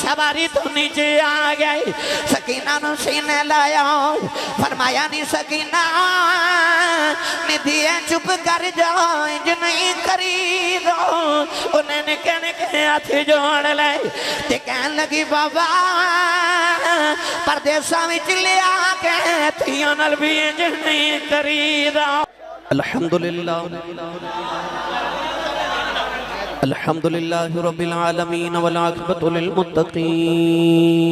سواری تو نیچے آ گئی سکینہ نو سینے لایا فرمایا نہیں سکینہ ندیے چپ کر جاؤ جو نہیں کری دو انہیں نکنے کے ہاتھی جوڑ لے تے کہن لگی بابا پردیسہ میں چلے آکے تھیوں نلبی جو نہیں کری دو الحمدللہ الحمدللہ رب العالمین والعاقبۃ للمتقین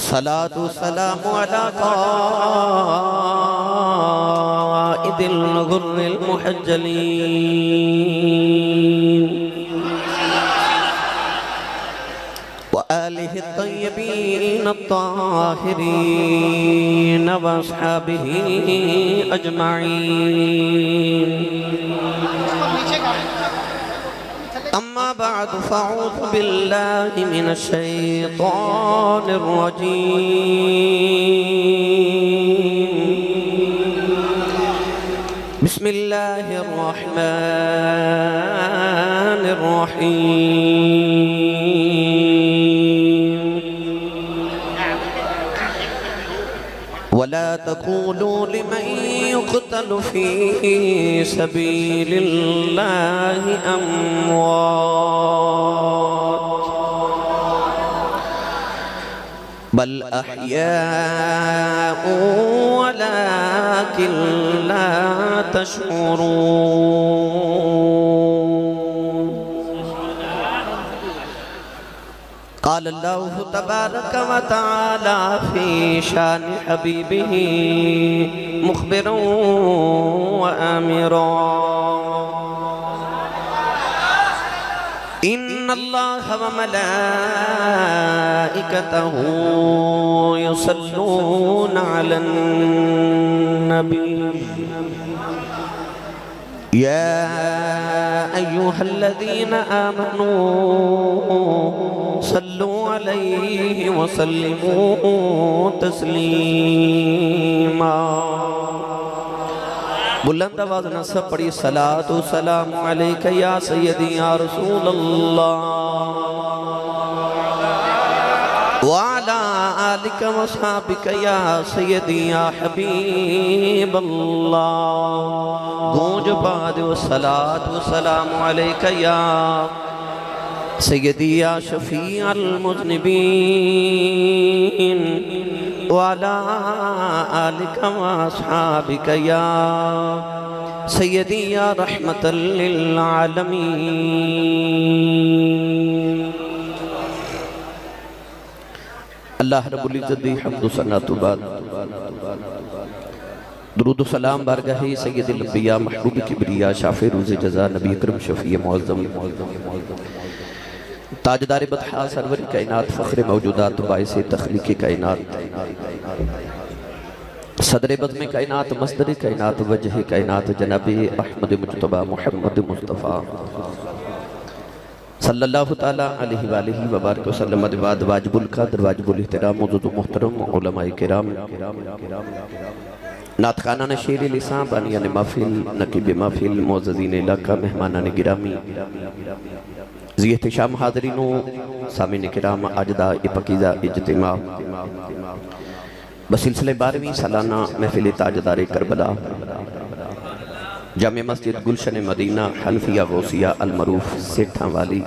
صلاة والسلام على قائد الغر المحجلين وآله الطيبين الطاهرين وأصحابه أجمعين أما بعد فأعوذ بالله من الشيطان الرجيم بسم الله الرحمن الرحيم ولا تقولوا لمن يقتل في سبيل الله أموات بل أحياء ولكن لا تشعرون قال الله تبارك وتعالى في شان حبيبه مخبرا وآمرا إن الله وملائكته يصلون على النبي يا أيها الذين آمنوا صلوا عليه وسلموا تسليما بلند آواز نہ سب پڑھی صلاة و سلام علیکہ یا سیدی یا رسول اللہ وعلا آلک و صحابک یا سیدی یا حبیب اللہ گونج بعد و صلاة و سلام علیکہ یا سیدی یا شفیع المذنبین وعلى آلك وأصحابك يا سيدي يا رحمة للعالمين اللہ رب العزت دی حمد و ثنا تو بعد درود و سلام بارگاہ سید الانبیاء محبوب کبریاء شافع روز جزا نبی اکرم شفیع معظم تاجدار بطحا سرور کائنات فخر موجودات باعث تخلیق کائنات صدر بزم کائنات مصدر کائنات وجہ کائنات جناب احمد مجتبہ محمد مصطفیٰ صلی اللہ تعالیٰ علیہ وآلہ وبارک وسلم بعد واجب القدر واجب الاحترام موجود محترم علماء کرام نعت خانان شیر لسان بانیان محفل نقیب محفل معززین علاقہ مہمانان گرامی ذی احتشام حاضرینوں سامعین کرام آجدہ پاکیزہ اجتماع بسلسلہ 12ویں سالانہ محفل تاجدار کربلا جامع مسجد گلشن مدینہ حنفیہ غوثیہ المعروف سیٹھاں والی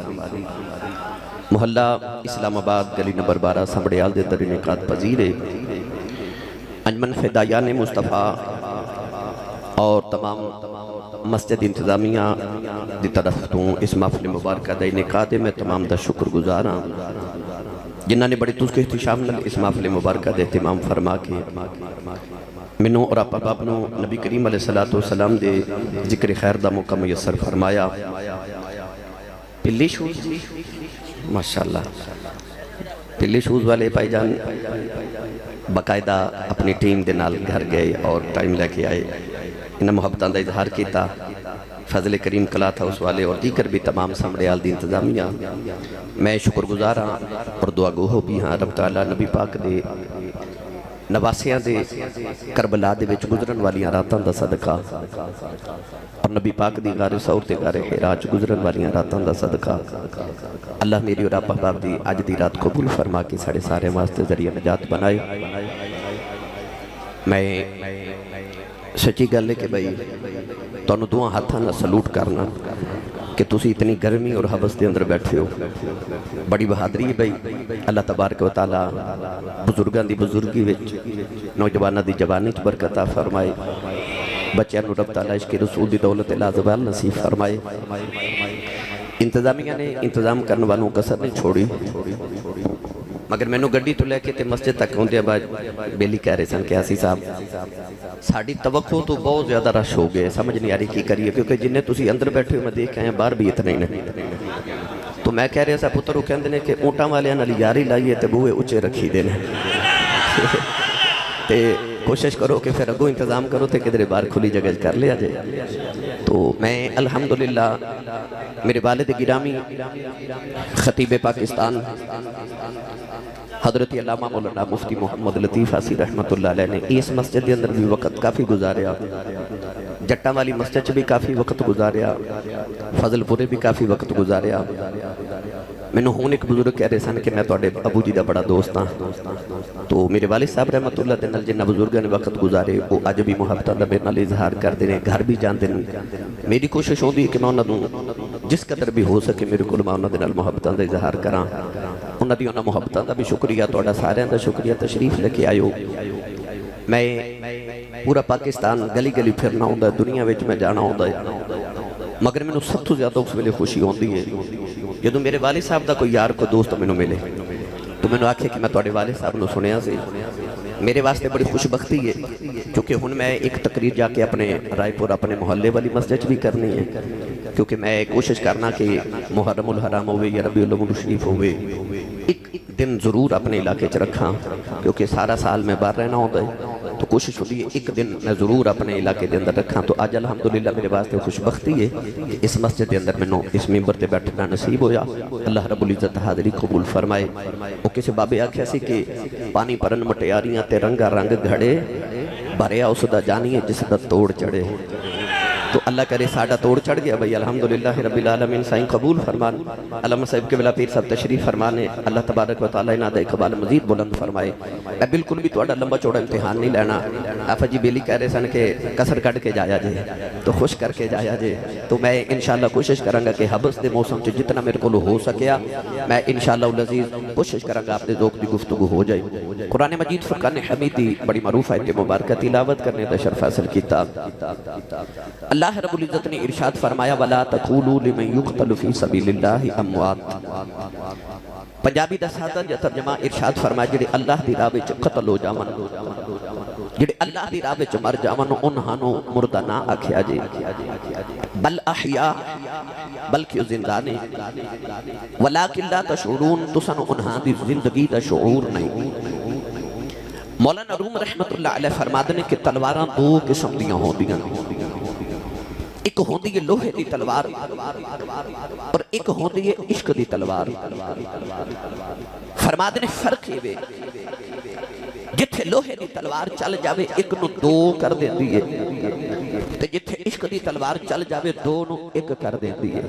محلہ اسلام آباد گلی نمبر 12 سمبڑیال دے در انعقاد پذیر انجمن فدایان مصطفیٰ اور تمام مسجد انتظامیہ دی طرف تو اس محفل مبارکہ دے انعقاد میں تمام دا شکر گزاراں جنہاں نے بڑی توس کے احتشام نل اس محفل مبارکہ دے اہتمام فرما کے منو اور آپ بابنو نبی کریم علیہ السلام دے ذکر خیر دا موقع میسر فرمایا پلی شوز ماشاءاللہ پلی شوز والے پائی جان باقاعدہ اپنی ٹیم دے نال گھر گئے اور ٹائم لے کے آئے انہاں محبتان دا اظہار کیتا فضل کریم کلا تھا اس والے اور دیگر بھی تمام سمڑیال دی انتظامیہ میں شکر گزارا اور دعا گو ہو بھی ہاں رب تعالیٰ نبی پاک دے نواسیاں دے کربلا دے وچ گزرن والیاں راتاں دا صدقہ اور نبی پاک دی غار ثور تے غار حرا وچ گزرن والیاں راتاں دا صدقہ اللہ میری اور آپ احباب دی اج دی رات قبول فرما کے ساڑے سارے واسطے ذریعہ نجات بنائے۔ میں سچی گل ہے کہ بھائی تانوں دوہاں ہاتھاں نال سلوٹ کرنا کہ تسی اتنی گرمی اور حبس دے اندر بیٹھے ہو، بڑی بہادری ہے بھائی۔ اللہ تبارک و تعالی بزرگاں دی بزرگی وچ نوجواناں دی جوانی وچ برکت عطا فرمائے، بچیاں نوں رب تعالی عشق رسول دی دولت لازوال نصیب فرمائے۔ انتظامیہ نے انتظام کرنے والوں کسر نہیں چھوڑی، مگر میں نے گڈی تو لے کے تے مسجد تک ہوندے بعد بیلی کہہ رہے سن کہ آسی صاحب ساڑی توقع تو بہت زیادہ رش ہو گئے، سمجھ نہیں آ رہی کی کریے، کیونکہ جنہیں تسی اندر بیٹھے ہو میں دیکھ آئے ہیں باہر بھی اتنے ہی نہیں۔ تو میں کہہ رہا سا پتر وہ کہندے نے کہ اونٹاں والے نال یاری لائیے تے بوئے اچھے رکھی دینے تے کوشش کرو کہ پھر اگوں انتظام کرو تے کدھر باہر کھلی جگہ کر لیا جائے۔ تو میں الحمدللہ میرے والد گرامی خطیب پاکستان حضرت علامہ مولانا مفتی محمد لطیف حاسی رحمت اللہ علیہ نے اس مسجد کے اندر بھی وقت کافی گزاریا، جٹاں والی مسجد بھی کافی وقت گزاریا، فضل پورے بھی کافی وقت گزاریا۔ میں نے ہون ایک بزرگ کہہ رہے سن کہ میں توڑے ابو جی دا بڑا دوست ہاں، تو میرے والد صاحب رحمت اللہ دے نال جنہ بزرگاں نے وقت گزارے وہ اج بھی محبتاں دا میرے نال اظہار کردے نے، گھر بھی جاندے نے۔ میری کوشش ہوندی ہے کہ میں انہاں نوں جس قدر بھی ہو سکے میرے کول میں انہاں دے نال محبتاں دا اظہار کراں، انہاں دی انہاں محبتاں دا بھی شکریہ، تہاڈا سارے دا شکریہ تشریف لے کے آئے ہو۔ میں پورا پاکستان گلی گلی پھرنا ہوندا ہے، دنیا وچ میں جانا ہوندا ہے، مگر میں سب تو زیادہ اس ویلے خوشی ہوندی ہے جدوں میرے والد صاحب دا کوئی یار کو دوست میں ملے تو میں نے آکھے کہ میں تواڈے والد صاحب نو سنیا سی، میرے واسطے بڑی خوش بختی ہے، کیونکہ ہن میں ایک تقریر جا کے اپنے رائے پور اپنے محلے والی مسجد بھی کرنی ہے، کیونکہ میں کوشش کرنا کہ محرم الحرام ہوئے یا ربیع الاول شریف ہوئے ایک دن ضرور اپنے علاقے چ رکھاں، کیونکہ سارا سال میں باہر رہنا ہوتا ہے، تو کوشش ہوتی ہے ایک دن میں ضرور اپنے علاقے دے اندر رکھاں۔ تو آج الحمدللہ میرے واسطے خوش بختی ہے کہ اس مسجد دے اندر میں نو اس ممبر تے بیٹھنا نصیب ہویا، اللہ رب العزت حاضری قبول فرمائے۔ وہ کسی بابے آکھیا سی کہ پانی پرن مٹیاریاں تے رنگا رنگ گھڑے بھریا اس دا جانیے جس دا توڑ چڑھے، تو اللہ کرے ساڑھا توڑ چڑھ گیا بھئی الحمدللہ رب العالمین سائیں قبول فرمان۔ علامہ صاحب کے بلا پیر صاحب تشریف فرمانے، اللہ تبارک و تعالیٰ انہاں دا اقبال مزید بلند فرمائے۔ میں بالکل بھی توڑا لمبا چوڑا امتحان نہیں لینا، آفا جی بیلی کہہ رہے سن کہ کسر کٹ کے جایا جے تو خوش کر کے جایا جے، تو میں انشاءاللہ کوشش کروں گا کہ حبس دے موسم چ جتنا میرے کو ہو سکیا میں انشاءاللہ العزیز کوشش کروں گا آپ دے ذوق دی گفتگو ہو جائے۔ قرآن مجید فرقان حمید دی بڑی معروف آیت مبارکہ تلاوت کرنے دا شرف حاصل کیتا۔ اللہ رب العزت نے ارشاد فرمایا وَلَا تَقُولُوا لِمَنْ يُقْتَلُ فِي سَبِيلِ اللَّهِ أَمْوَاتٌ، پنجابی دا سادہ یا ترجمہ ارشاد فرمایا جڑے اللہ دی راہ وچ قتل ہو جاون، جڑے اللہ دی راہ وچ مر جاون انہاں نوں مردہ نہ آکھیا جے، بل احیاء بلکہ زندہ نے، ولیکن لا تشعرون تساں انہاں دی زندگی دا شعور نہیں۔ مولانا روم رحمت اللہ علیہ فرماتے ہیں کہ تلواراں دو قسم دیاں ہوندیاں، ایک ہوندی ہے لوہے دی تلوار اور ایک ہوندی ہے عشق دی تلوار۔ فرماتے ہیں فرق ہے جتھے لوہے دی تلوار چل جاوے ایک نو دو کر دیندی ہے، تے جتھے عشق دی تلوار چل جاوے دو نو ایک کر دیندی ہے۔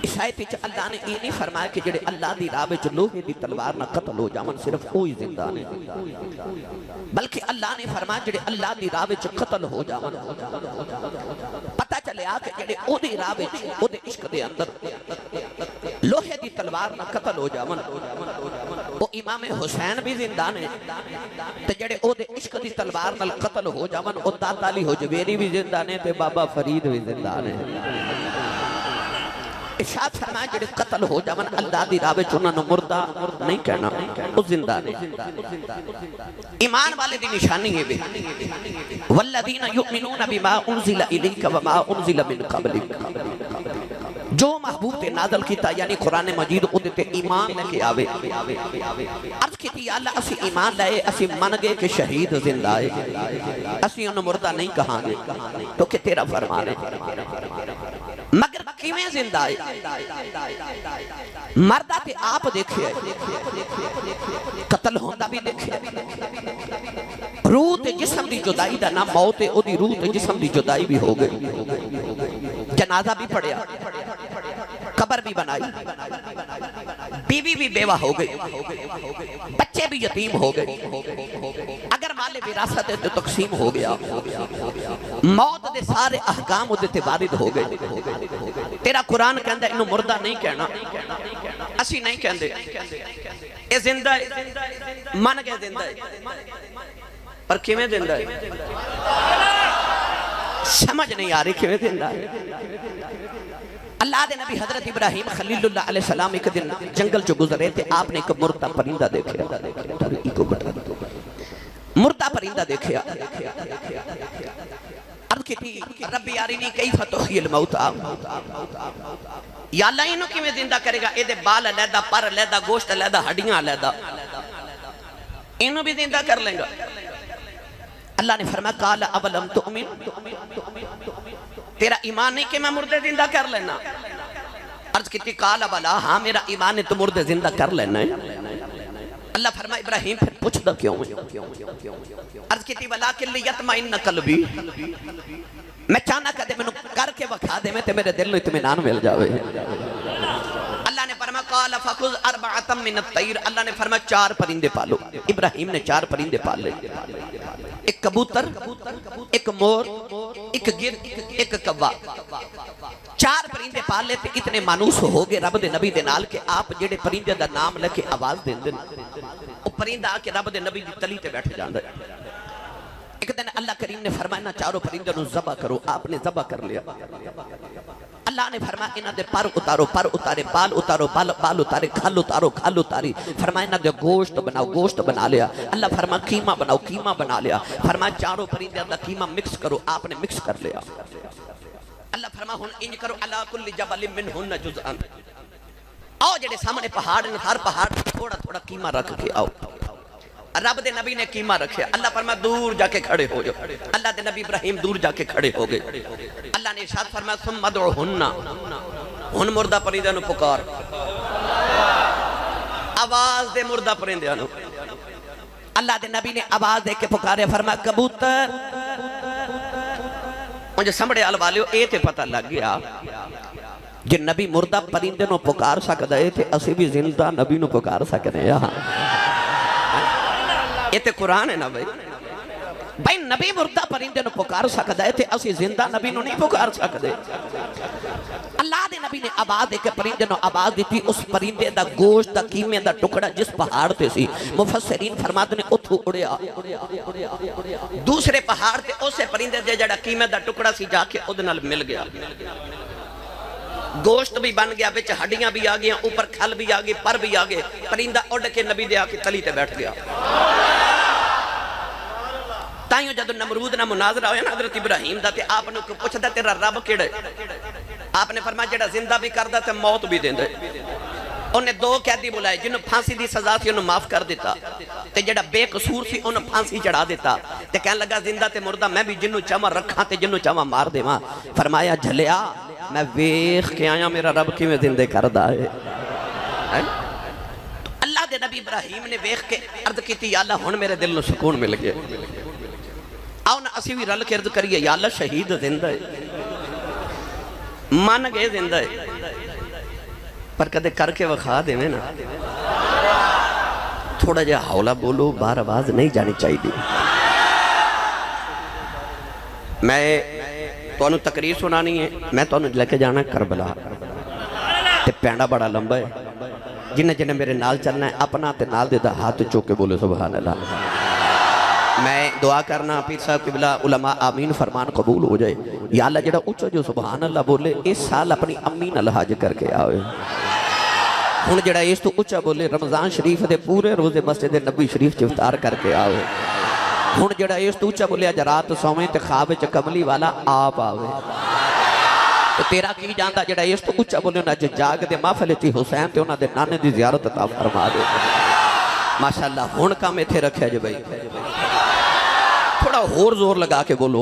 اس آیت وچ اللہ نے یہ نہیں فرمایا کہ جڑے اللہ دی راہ وچ لوہے دی تلوار نہ قتل ہو جاون صرف وہی زندہ نے، بلکہ اللہ نے فرمایا جڑے اللہ دی راہ وچ قتل ہو جاون پتہ چلیا کہ جڑے او دی راہ وچ او دے عشق دے اندر لوہے دی تلوار نہ قتل ہو جاون او امام حسین بھی زندہ نے، تے جڑے او دے عشق دی تلوار نال قتل ہو جاون او داتا علی حجویری بھی زندہ نے تے بابا فرید بھی زندہ نے۔ ارشاد فرمایا جڑے قتل ہو جاون اللہ دی راہ وچ انہاں نوں مردہ نہیں کہنا، او زندہ نے۔ ایمان والے دی نشانی ہے والذین یؤمنون بما انزل الیک وما انزل من قبلک، جو محبوب تے نازل کیتا یعنی قرآن مجید اودے تے ایمان لے کے آوے۔ عرض کیتی یا اللہ اسی ایمان لائے، اسی من گئے کہ شہید زندہ ہے، اسی انہوں مردہ نہیں کہاں گے، تو کہ تیرا فرمان ہے۔ مگر کیویں زندہ ہے مردہ تے آپ دیکھے قتل ہوندہ بھی دیکھے روح تے جسم دی جدائی دا نہ موت او دی روح تے جسم دی جدائی بھی ہو گئی جنازہ بھی پڑیا قبر بھی بنائی بیوی بھی بیوہ ہو گئی بچے بھی یتیم ہو گئے اگر مال وراثت ہے تو تقسیم ہو گیا موت دے سارے احکام دے تے وارد ہو گئے تیرا قرآن کہندہ انہوں مردہ نہیں کہنا اسی نہیں کہندے اے زندہ ہے من کے زندہ ہے پر کیویں زندہ ہے سمجھ نہیں آ رہی کیویں زندہ ہے اللہ دے نبی حضرت ابراہیم خلیل اللہ علیہ السلام ایک دن جنگل جو گزرے تھے آپ نے ایک مردہ پرندہ دیکھا مردہ پرندہ دیکھا عرض کی تھی ربی آرینی کیف تحیی الموتى یا اللہ انہوں کی میں زندہ کرے گا اے دے بال علیحدہ پر علیحدہ گوشت علیحدہ ہڈیاں علیحدہ انہوں بھی زندہ کر لیں گا اللہ نے فرمایا قال اولم تؤمن تیرا ایمان نہیں کہ میں مردے زندہ کر لینا عرض کی تھی قال بلا ہاں میرا ایمان ہے تو مردے زندہ کر لینا ہے اللہ فرمایا ابراہیم پھر پوچھ دا کیوں عرض کی تھی ولیکن لیطمئن قلبی میں چاہنا کہتے میں کر کے وکھا دے میں تے میرے دل میں اطمینان مل جاوے اللہ نے فرمایا قال فخذ اربعۃ من الطیر اللہ نے فرمایا 4 پرندے پالو ابراہیم نے 4 پرندے پال لے ایک کبوتر ایک مور ایک گر ایک کوا 4 پرندے پال لے تے اتنے مانوس ہو گئے رب دے نبی دے نال کہ آپ جڑے پرندے دا نام لے کے آواز دین دن وہ پرندہ آ کے رب دے نبی دی تلی تے بیٹھ جاندہ ایک دن اللہ کریم نے فرمایا نہ 4 پرندے نو ذبح کرو آپ نے ذبح کر لیا اللہ نے فرمایا انہاں دے پر اتارے بال اتارو بال اتارے کھال اتاری فرمایا انہاں دے گوشت بنا لیا اللہ فرمایا قیمہ بنا لیا فرمایا 4 پرندے دا قیمہ مکس کرو آپ نے مکس کر لیا اللہ فرمایا ہن انج کرو علی کل جبل منہن جزءا آؤ جڑے سامنے پہاڑ ہر پہاڑ تھوڑا قیمہ رکھ کے آؤ رب دے نبی نے قیمہ رکھے اللہ فرمایا دور جا کے کھڑے ہو جاؤ اللہ دے نبی ابراہیم دور جا کے کھڑے ہو گئے اللہ نے ارشاد فرمایا ثم ادعوہن ہن مردہ پرندے نو پکار آواز دے مردہ پرندے نو اللہ دے نبی نے آواز دے کے پکارے فرمایا کبوتر مجھے سمڑے والے اے تے پتہ لگ گیا جے نبی مردہ پرندے نو پکار سکدا ہے تے اسی بھی زندہ نبی نو پکار سکدے ہیں یہ تے قرآن ہے نا بھائی نبی مردہ پرندے نو پکار سکدا ہے تے اسی زندہ نبی نو نہیں پکار سکدے اللہ دے نبی نے آواز دے کے پرندے نو آواز دیتی اس پرندے دا گوشت دا قیمے دا ٹکڑا جس پہاڑ تے سی مفسرین فرماتے نے اتھو اڑیا دوسرے پہاڑ تے اسے پرندے دے جڑا قیمے دا ٹکڑا سی جا کے ادنال مل گیا گوشت بھی بن گیا بچ ہڈیاں بھی آگیا اوپر کھل بھی آگئے پر بھی آگئے پرندہ اڑ کے نبی دے آکے تلی تے بیٹھ گیا تائیوں جدو نمرود نہ مناظرہ ہویا نا حضرت ابراہیم دا تے آپ نے پوچھا دا تیرا رب کیڑے آپ نے فرمایا جڑا زندہ بھی کر دا تے موت بھی دیں دے انہیں 2 قیدی بلائے جنہوں پھانسی دی سزا سی انہوں معاف کر دیتا تے جڑا بے قصور سی انہوں پھانسی چڑھا دیتا تے کہنے لگا زندہ تے مردہ میں بھی جنہوں چاہاں رکھاں تے جنہوں چاہاں مار دے ماں فرمایا جھلیا میں ویخ کے آیا میرا رب کی میں زندے کردہ ہے اللہ دے نبی ابراہیم نے ویخ کے عرض کی تھی یا اللہ ہون میرے دل نو سکون مل گئے آؤ نا اسی بھی رل کے عرض کریے یا اللہ شہید زندہ ہے مان گئے زندہ ہے پر کدے کر کے وخا دے میں نا تھوڑا جا حولا بولو بار آواز نہیں جانی چاہیے میں تو انہوں تقریر سنانی ہے میں تو انہوں لے کے جانا ہے کربلا تے پینڈا بڑا لمبا ہے جنہیں میرے نال چلنا ہے اپنا تے نال دیتا ہاتھ چوکے بولے سبحان اللہ میں دعا کرنا پیر صاحب قبلہ علماء آمین فرمان قبول ہو جائے یا اللہ جڑا اچھا جو سبحان اللہ بولے اس سال اپنی امین الحاج کر کے آوے ہن جڑا اس تو اچھا بولے رمضان شریف دے پورے روزے مسجد نبی شریف چفتار کر کے آوے ہن جڑا اس تو اچھا بولے اج رات سویں تے خواب وچ کملی والا آپ آوے تو تیرا کی جاندا جڑا اس تو اچھا بولے نا جاگ دے محفل تے حسین تے انہاں دے نانے دی زیارت عطا فرما دے ماشاءاللہ ہن کام ایتھے رکھیا جے بھائی تھوڑا اور زور لگا کے بولو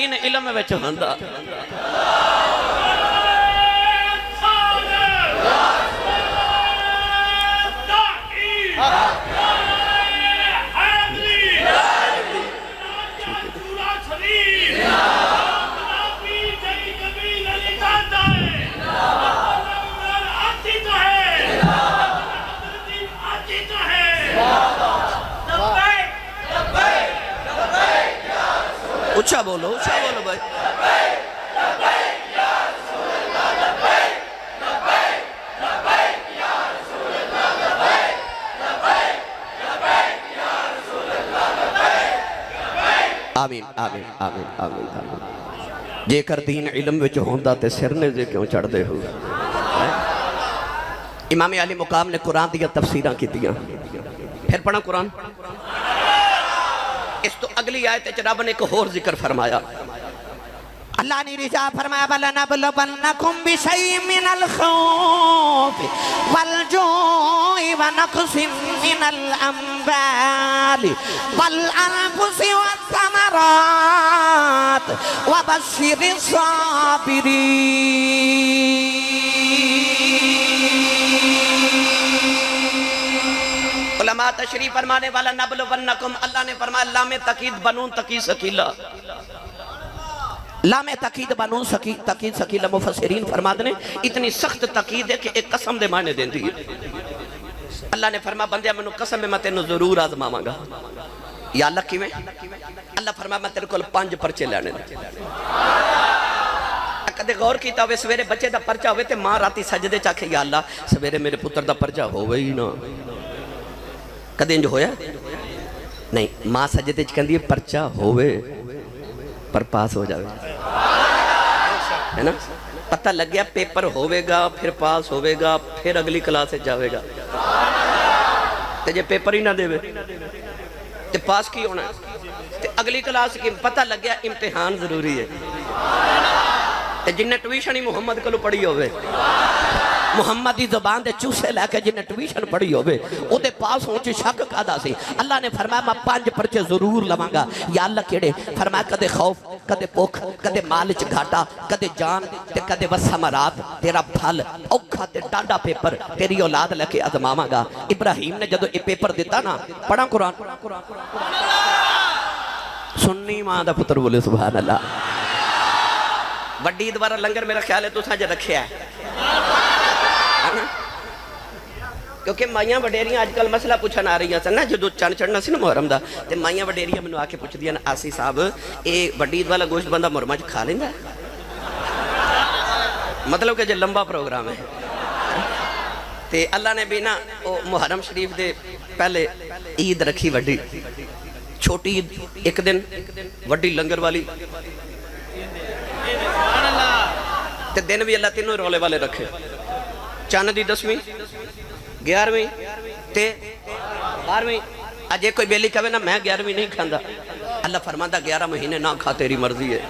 دین علم وچ ہوندا اچھا بولو بھائی آمین آمین آمین آمین جے کر دین علم وچ ہوندا تے سر نے جے کیوں چڑھ دے ہو امام علی مقام نے قرآن دیا تفسیرہ کی دیا پھر پڑھا قرآن اس تو اگلی آیت رب نے ایک اور ذکر فرمایا اللہ نے رجا فرمایا وَلَنَبْلُوَنَّكُمْ بِشَيْءٍ مِّنَ الْخَوْفِ وَالْجُوعِ وَنَقْصٍ مِّنَ الْأَمْوَالِ وَالْأَنفُسِ وَالثَّمَرَاتِ وَبَشِّرِ الصَّابِرِينَ علماء تشریف فرمانے والا نبلونکم اللہ نے فرمایا لام تقید بنون تقید سکیلہ لام تقید بنون تقید سکیلہ مفسرین فرماتے ہیں اتنی سخت تقید ہے کہ ایک قسم دے معنی دیں دی اللہ نے فرمایا بندیا منو قسم میں تینو ضرور آزماواں گا یا اللہ کی میں اللہ فرمایا میں تیرے کو 5 پرچے لینے دے کدے غور کیتا ہوئے سویرے بچے دا پرچہ ہوئے تے ماں راتی سجدے چاکھے یا اللہ سویرے میرے پتر دا پرچہ ہوئے ہی نا کدے انجو ہویا نہیں ماں سجدے چکن دیئے پرچہ ہوئے پر پاس ہو جاوے ہے نا پتہ لگ گیا پیپر ہوئے گا پھر پاس ہوئے گا پھر اگلی کلاس جاوے گا تے جے پیپر ہی نہ دے تے پاس کی ہونا ہے تے اگلی کلاس کی پتہ لگ گیا امتحان ضروری ہے تے جنہیں ٹویشن ہی محمد کلو پڑھی ہوئے محمدی زبان دے چوسے لے کے جنہیں ٹویشن پڑھی ہوئے او دے پاس ہونچے شک کادا سی اللہ نے فرمایا میں 5 پرچے ضرور لمانگا یا اللہ کیڑے فرمایا کدے خوف کدے پوکھ کدے مالچ گھاٹا کدے جان تے کدے وسمرات تیرا پھل اوکھا تے ڈاڈا پیپر تیری اولاد لے کے ازماواں گا ابراہیم نے جدو یہ پیپر دیتا نا پڑھا قرآن سنی ماں دا پتر بولے سبحان اللہ وڈی دوارا لنگر میرا خیال ہے تو ساں جے رکھیا ہے کیونکہ مائیاں وڈیریاں آج کل مسئلہ پوچھن آ رہی ہیں سن نا جدو چند چڑھنا سی نا محرم دا تے مائیاں وڈیریاں منو آکے پوچھ دیا نا آسی صاحب اے وڈید والا گوشت بندہ محرمہ چ کھا لیندہ ہے مطلب کہ جو لمبا پروگرام ہے تے اللہ نے بھی نا محرم شریف دے پہلے عید رکھی وڈی چھوٹی عید ایک دن وڈی لنگر والی تے دن بھی اللہ تینوں رولے والے رکھے چاند دی 10ویں 11ویں تے 12ویں اجے کوئی بیلی کہے نا میں 11ویں نہیں کھاندا اللہ فرماندا 11 مہینے نہ کھا تیری مرضی ہے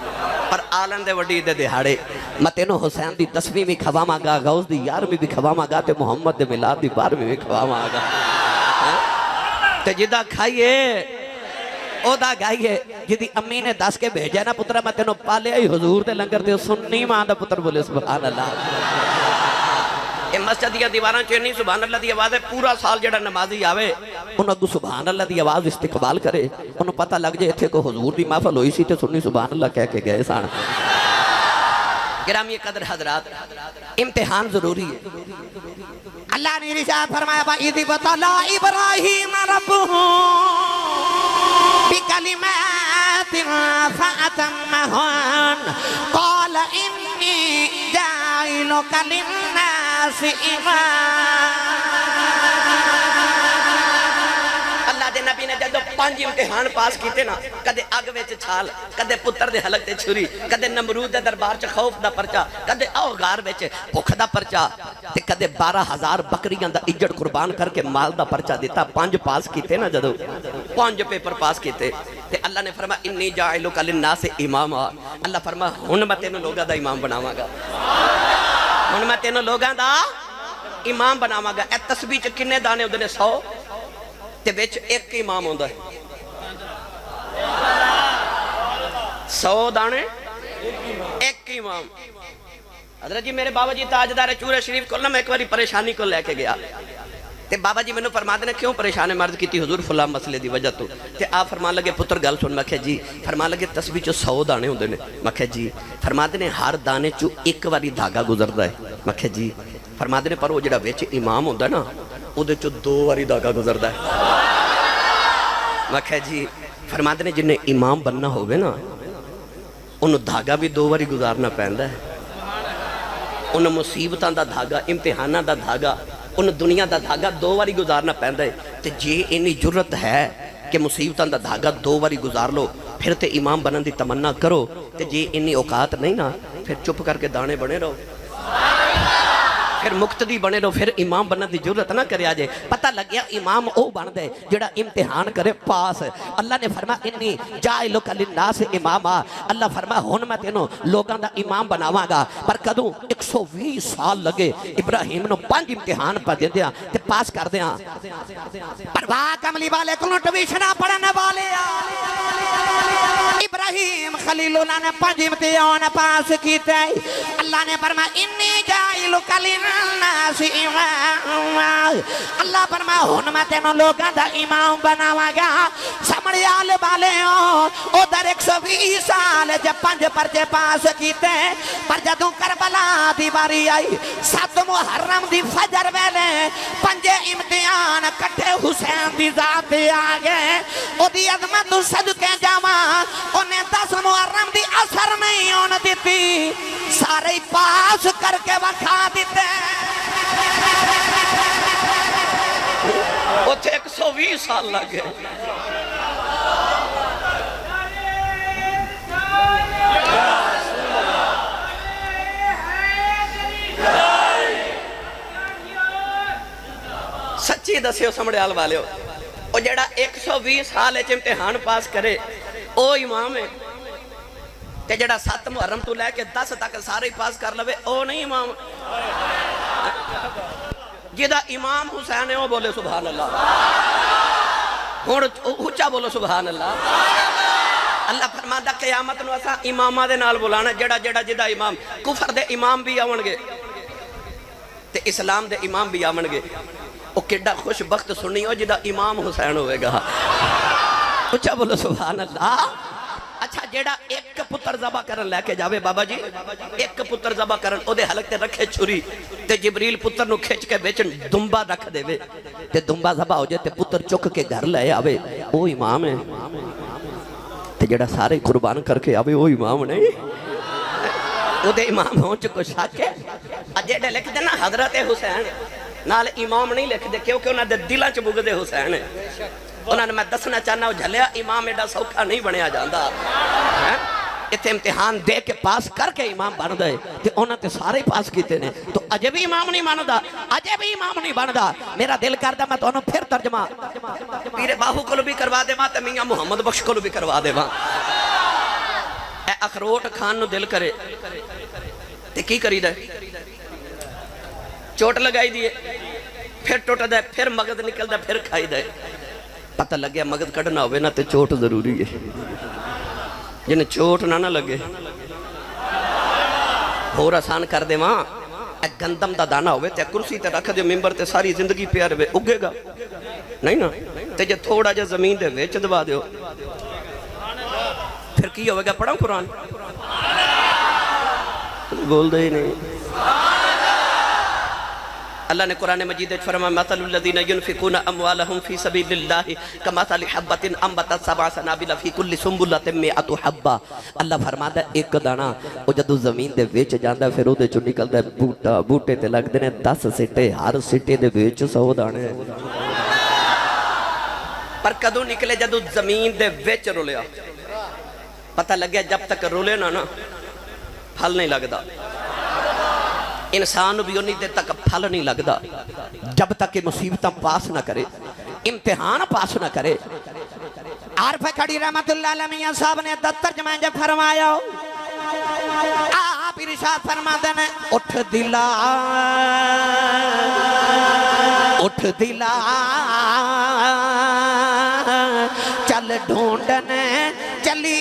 پر آلن دے وڈی دے دہاڑے میں تینوں حسین دی 10ویں بھی کھواواں گا غوث دی 11ویں بھی کھواواں گا تے محمد دے میلاد دی 12ویں بھی کھواواں گا تے جدا کھائیے او دا گائیے جدی امی نے 10 کے بھیجا نا پترہ میں تینوں پالے آئی حضور دے لنگر دے سننی ماں دا پتر بولے سبحان اللہ اے مسجد دیا دیواران چینی سبحان اللہ دی آواز ہے پورا سال جڑا نمازی آوے انہوں اگو سبحان اللہ دی آواز استقبال کرے انہوں پتہ لگ جائے تھے کو حضور دی محفل ہوئی سی تے سننی سبحان اللہ کہہ کے گئے سان گرامی قدر حضرات امتحان ضروری ہے اللہ نے رشاد فرمایا وَإِذِ ابْتَلَىٰ إِبْرَاهِيمَ رَبُّهُ بِكَلِمَاتٍ فَأَتَمَّهُنَّ قَالَ إِنِّي جَاعِلُكَ لِلنَّاسِ إِمَامًا اللہ دے نبی نے جدو 5 امتحان پاس کیتے نا کدے اگ وچ چھال کدے پتر دے حلق تے چھری کدے نمرود دے دربار چ خوف دا پرچا کدے اوغار وچ بھوک دا پرچا تے کدے 12000 بکریاں دا اجڑ قربان کر کے مال دا پرچا دیتا 5 پاس کیتے نا جدو 5 پیپر پاس کیتے تے اللہ نے فرمایا انی جاعلک للناس اماما اللہ فرمایا ہن میں تینوں لوگاں دا امام بناواں گا ہن میں تینوں لوگاں دا امام بناواں گا اے تسبیح چ کنے دانے اودے 100 تے وچ ایک امام ہوندا ہے 100 دانے ایک امام. حضرت جی میرے بابا جی تاجدار چورے شریف کو میں ایک باری پریشانی کو لے کے گیا تے بابا جی میں فرما دینے کیوں پریشان ہے مرض کی تھی حضور فلاں مسئلے دی وجہ تو تے آپ فرمان لگے پتر گل سن. میں کہا جی. فرمان لگے تسبیح چو 100 دانے ہوندے نے. میں کہا جی. فرما دینے ہر دانے چو ایک باری دھاگا گزردا ہے. میں کہا جی. فرما دینے پر وہ جڑا وچ امام ہوندا نا او دے چو 2 باری دھاگا گزردا ہے. میں کہا جی. فرما دینے جن نے امام بننا ہوگے نا انہوں دھاگا بھی 2 باری گزارنا پیندا ہے. انہوں مصیبتاں دا دھاگا امتحانہ دا دھاگا انہوں دنیا دا دھاگا 2 باری گزارنا پیندا ہے. تے جے انہی جرت ہے کہ مصیبتاں دا دھاگا 2 باری گزار لو پھر تے امام بنن دی تمنا کرو. تے جے انہی اوقات نہیں نا پھر چپ کر کے دانے بنے رہو پھر مقتدی بنے رہو پھر امام بنن دی ضرورت نہ کریا جائے. پتہ لگ گیا امام او بن دے جڑا امتحان کرے پاس. اللہ نے فرمایا انی جاعلک للناس اماما. اللہ فرمایا ہن میں تینوں لوگاں دا امام بناواں گا. پر کدوں 120 سال لگے ابراہیم نو 5 امتحان پا دیندیاں تے پاس کر دیاں. پرواہ کملی والے کو ٹویشنا پڑھنے والے ابراہیم خلیل اللہ نے 5 امتحان پاس کیتے. اللہ نے فرمایا انی جاعلک للناس اماما. اللہ فرمایا ہن میں تینوں لوگاں دا امام بناواں گا. سمڑیال والے ادھر 120 سال جب 5 پرچے پاس کیتے. پر جدوں کربلا دی باری آئی 7 محرم دی فجر ویلے 5 امتحان کٹھے حسین دی ذات آ گئے. او دی عظمت صدقے جاواں انہیں 10 محرم دی اثر نہیں ہون دیتی سارے پاس کر کے وکھا دیتے. اوتھے 120 سال لگ گئے. سچی دسیو سمڑیال والے ہو او جڑا 120 سال اچ امتحان پاس کرے او امام ہے. تے جڑا 7 محرم تو لے کے 10 تک سارے پاس کر لوے او نہیں امام. جدا امام حسین ہے وہ بولے سبحان اللہ. ہن اونچا بولو سبحان اللہ. اللہ فرماندا قیامت نو اساں اماماں دے نال بلانا جڑا جدا امام. کفر دے امام بھی آون گے تے اسلام دے امام بھی آون گے. او کیڈا خوش بخت سنی ہو جدا امام حسین ہوئے گا. اونچا بولو سبحان اللہ. اچھا جیڑا ایک پتر ذبح کرن لے کے جاوے بابا جی ایک پتر ذبح کرن او دے حلق تے رکھے چھری تے جبریل پتر نو کھچ کے بیچن دمبا رکھ دے وے تے دمبا ذبح ہو جائے تے پتر چک کے گھر لے آوے او امام ہے. تے جیڑا سارے قربان کر کے آوے او امام نہیں. او دے امام ہون چکو شک ہے. جیڑے لکھ دے نا حضرت حسین نال امام نہیں لکھ دے کیونکہ انہاں دے دلاں چ بغدے حسین ہے. انہوں نے میں دسنا چاہنا ہوں جھلیا امام ایڈا سوکھا نہیں بنیا جاندہ. اتنے امتحان دے کے پاس کر کے امام بن دے تے انہوں نے سارے پاس کیتے نے تو اجے بھی امام نہیں بندا اجے بھی امام نہیں بندا. میرا دل کردا میں تو پھر ترجمہ پیر باہو کو بھی کروا دے ماں تے میاں محمد بخش کو بھی کروا دے ماں. اے اخروٹ کھان نو دل کرے تے کی کری دے چوٹ لگائی دیئے پھر ٹوٹ دے پھر مغد نکل دے پھر کھائی دے. پتہ لگیا مغد کڑنا ہوئے نا تے چوٹ ضروری ہے. جنہیں چوٹ نہ لگے اور آسان کر دے ماں ایک گندم دا دانا ہوئے تے کرسی تے رکھ دے ممبر تے ساری زندگی پیار ہوئے اگے گا نہیں نا. تے جے تھوڑا جا زمین دے ویچ دبا دیو پھر کی ہوئے گا. پڑھاں قرآن بول دے ہی نہیں. اللہ نے قرآن مجید فرمایا مثل الذین ينفقون اموالهم فی سبیل اللہ کمثل حبۃ انبتت سبع سنابل فی کل سنبلۃ مئۃ حبہ. اللہ فرماتا ہے ایک دانہ وہ جدوں زمین دے وچ جاندا پھر اودے چوں نکلدا ہے بوٹا. بوٹے تے لگدے نے 10 سٹے ہر سٹے دے وچ 100 دانے. پر کدوں نکلے جدوں زمین دے وچ رولیا. پتہ لگیا جب تک رولے نا پھل نہیں لگدا. انسان بھی انہی دیر تک پھل نہیں لگدا جب تک کہ مصیبتاں پاس نہ کرے امتحان پاس نہ کرے. عارف کھڑی رحمت اللہ علیہ میاں صاحب نے ترجمہ جب فرمایا آپ ارشاد فرما دینے اٹھ دلا چل ڈھونڈنے چلی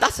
10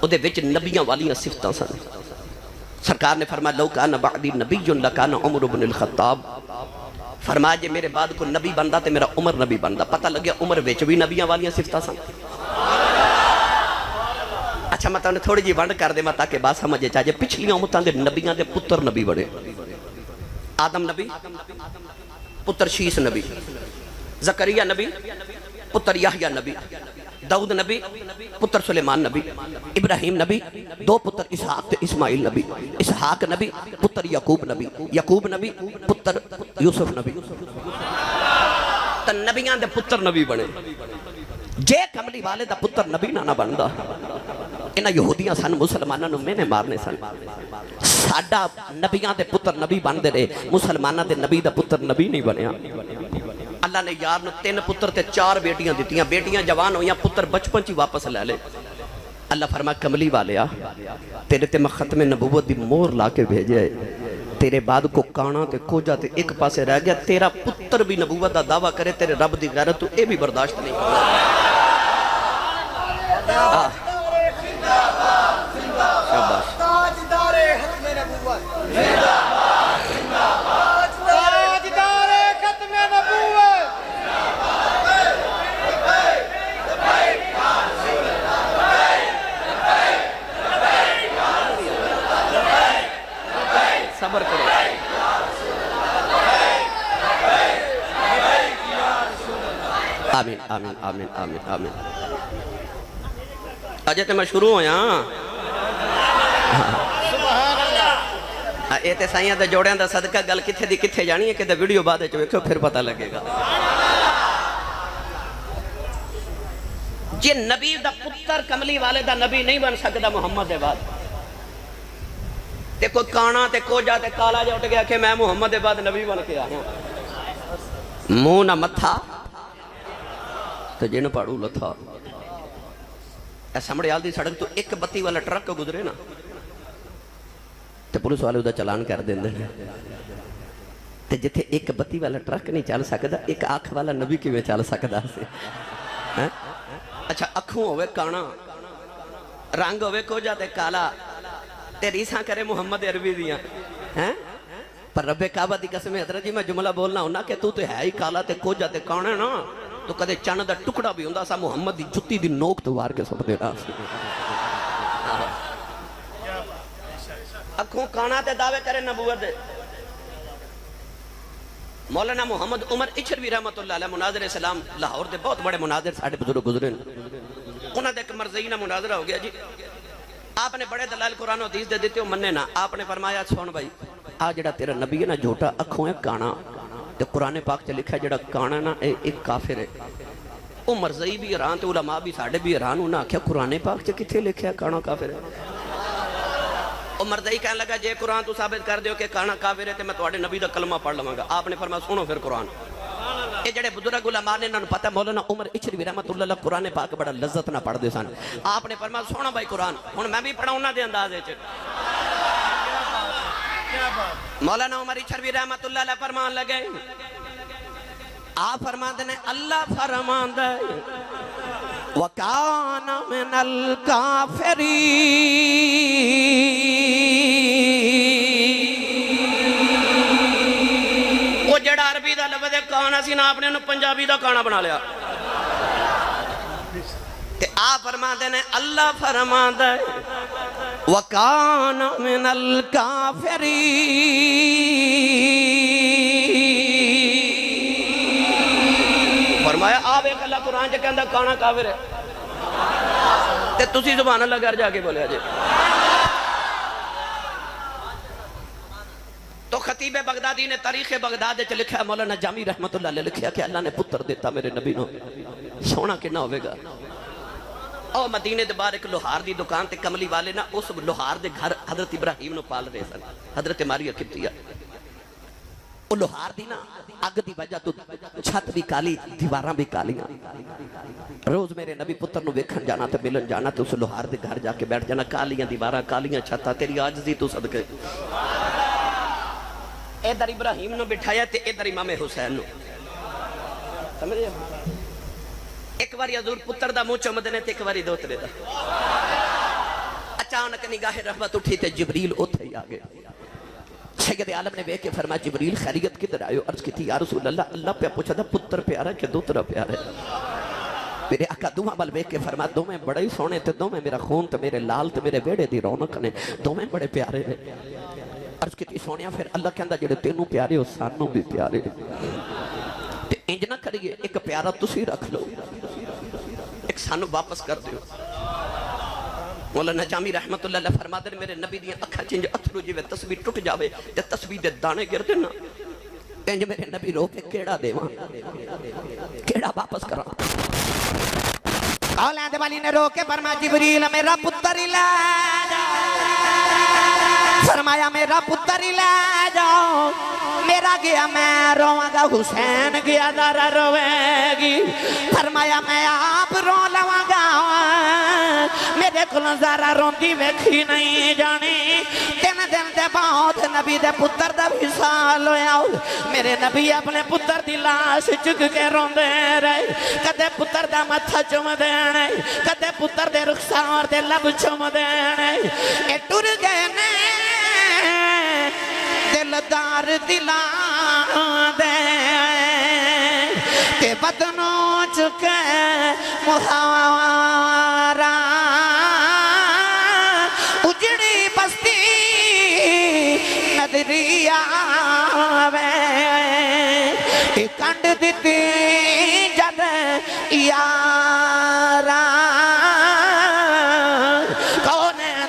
او دے وچ نبیاں والیاں صفتاں سن سرکار نے فرمایا لو کان بعدی نبی لکان عمر بن الخطاب فرمایا جے میرے بعد کو نبی بندا تے میرا عمر نبی بندا پتہ لگیا عمر وچ بھی نبیاں والیاں صفتاں سن اچھا میں تانوں تھوڑی جی ونڈ کر دے میں تاکہ بات سمجھے چاہے پچھلیاں امتاں دے نبیاں دے پتر نبی بڑے آدم نبی پتر شیس نبی زکریا نبی پتر یحییٰ نبی داؤد نبی پتر سلیمان نبی ابراہیم نبی دو پتر اسحاق تے اسماعیل نبی اسحاق نبی پتر یعقوب نبی یعقوب نبی پتر یوسف نبی تن نبیاں دے پتر نبی بنے جے کملی والے دا پتر نبی نہ بندا انہاں یہودیاں سن مسلماناں نوں مینے مارنے سن ساڈا نبیاں دے پتر نبی بندے رہے مسلماناں دے نبی دا پتر نبی نہیں بنیا اللہ نے یار نو 3 پتر تے 4 بیٹیاں دتیاں بیٹیاں جوان ہویاں پتر بچپن چ واپس لے لے اللہ فرمایا کملی والیا تیرے تے میں ختم نبوت دی مہر لا کے بھیجے تیرے بعد کو کانا تے کوجا تے ایک پاسے رہ گیا تیرا پتر بھی نبوت دا دعویٰ کرے تیرے رب دی غیرت تو اے بھی برداشت نہیں صبر کرو آمین آمین آمین آمین آمین اجے تے میں شروع ہویا اے تے سائیاں دے جوڑیاں دا صدقہ گل کتھے دی کتھے جانی ہے کہ تے ویڈیو بعد وچ ویکھو پھر پتہ لگے گا جے نبی دا پتر کملی والے دا نبی نہیں بن سکدا محمد دے بعد تے کوئی کانا تے کوجا تے کالا جا اٹھ گیا کہ میں محمد دے بعد نبی بن کے آیا منہ نہ متھا تے جن پاڑو لتھا اے سامنے آل دی سڑک تو ایک بتی والا ٹرک گزرے نا تے پولیس والے دا چلان کر دیندے نے تے جتھے ایک بتی والا ٹرک نہیں چل سکدا ایک آنکھ والا نبی کیویں چل سکدا سی اچھا اکھوں ہوئے کانا رنگ ہوئے کوجا تے کالا تے ریساں کرے محمد عربی دیاں پر رب کعبہ دی قسم حضرت جی میں جملہ بولنا ہونا کہ تو تے ہے ہی کالا تے کوجا تے کانا نا تو کدے چن دا ٹکڑا بھی ہوندا سا محمد دی جُتی دی نوک تو وار کے سب دے رہا سی اکھوں کانا تے دعوے کرے نبوت دے مولانا محمد عمر اچھروی رحمت اللہ علیہ مناظر اسلام لاہور دے بہت بڑے مناظر ساڑھے بزرگ گزرے انہاں دے ایک مرضیینہ مناظرہ ہو گیا جی آپ نے بڑے دلائل قرآن و حدیث دے دیتے ہو مننے نا آپ نے فرمایا سون بھائی جڑا تیرا نبی ہے نا جھوٹا اکھوں ہے کانا تے قرآن پاک چ لکھا جڑا کانا نا ایک کافر ہے وہ مرضی بھی حیران تے علماء بھی ساڈے بھی حیران انہاں آکھیا قرآن پاک چ کتھے لکھیا کانا کافر ہے وہ مرضی کہنے لگا جے قرآن تو ثابت کر دیو کہ کانا کافر ہے تے میں تواڈے نبی دا کلمہ پڑھ لواں گا آپ نے فرمایا سنو پھر قرآن یہ جڑے بزرگ علماء نے انہوں نے پتہ مولانا عمر اچھروی رحمت اللہ قرآن پاک بڑا لذت نہ پڑھ دے سن آپ نے فرمایا سونا بھائی قرآن ہن میں بھی پڑھاؤں نہ دے اندازے چ مولانا عمر اچھروی رحمت اللہ علیہ فرمان لگے آپ فرمان دے اللہ فرمان دے وَكَانَ مِنَ الْكَافِرِينَ وہ جڑا عربی دا لفظ کانا سی نا آپ نے انہوں پنجابی دا کانا بنا لیا تے آپ فرما دینے اللہ فرما دے وَكَانَ مِنَ الْكَافِرِينَ فرمایا آپ ایک اللہ قرآن جے کہندہ کانا کافر ہے تے تسی زبان اللہ گھر جا کے بولے آجے تو خطیب بغدادی نے تاریخ بغداد چ لکھا مولانا جامی رحمت اللہ علیہ لکھا کہ اللہ نے پتر دیتا میرے نبی نو سونا کنا ہوئے گا او مدینے دے باہر ایک لوہار دی دکان تے کملی والے نا اس لوہار دے گھر حضرت ابراہیم نو پال رہے سن حضرت ماریا قبطیہ وہ لوہار دی نا اگ دی وجہ تو چھت بھی کالی دیواراں بھی کالیاں روز میرے نبی پتر نو ویکھن جانا تے ملن جانا تے اس لوہار دے گھر جا کے بیٹھ جانا کالیاں دیواراں کالیاں چھتاں تیری عاجزی تو صدقے ادھر ابراہیم نو بٹھایا تے ادھر امام حسین نو سمجھے ایک باری حضور پتر دا منہ چومدے نے تے ایک باری دوترے دا اچانک نگاہ رحمت اٹھی تے جبریل اوتھے ہی آگے سید عالم نے بے کے فرمایا جبریل خیریت کدھر آئے عرض کی تھی یا رسول اللہ اللہ پہ پوچھا تھا پتر پیارا کہ دوترا پیارا ہے میرے آقا دوہاں بل بے کے فرمایا دو میں بڑے ہی سونے تے دو میں میرا خون تے میرے لال تے میرے بیڑے دی رونق نے دو میں بڑے پیارے نے عرض کی تھی سونیا پھر اللہ کہندہ جڑے تینوں پیارے ہو سانوں بھی پیارے تے انج نہ کریے ایک پیارا تسی رکھ لو ایک سانوں واپس کر دیو مولانا جامی رحمت اللہ علیہ فرما دے میرے نبی دیاں اکھا چنج اتھرو جی تصویر ٹوٹ جاوے تے تصویر دے دانے گر دینا انج میرے نبی رو کے کیڑا دیواں کیڑا واپس کرا اولاد والی نے رو کے فرمایا جبریل میرا پتر ہی لے جاؤ فرمایا میرا پتر ہی لے جاؤ میرا گیا میں رواں گا حسین گیا ذرا روے گی فرمایا میں آپ رو لواں گا میرے کلوں ذرا روندی ویکھی نہیں جانی تین دن دے بعد نبی دے پتر دا وصال ہویا میرے نبی اپنے پتر دی لاش چک کے روندے رہے کدے پتر دا متھا چوم دینے کدے پتر دے رخسار دے لب چوم دینے اے ٹر گئے نے دلدار دلان دے تے بدنوں چکے مہارا اجڑی بستی نظری آوے کنڈ دیتی جد یارا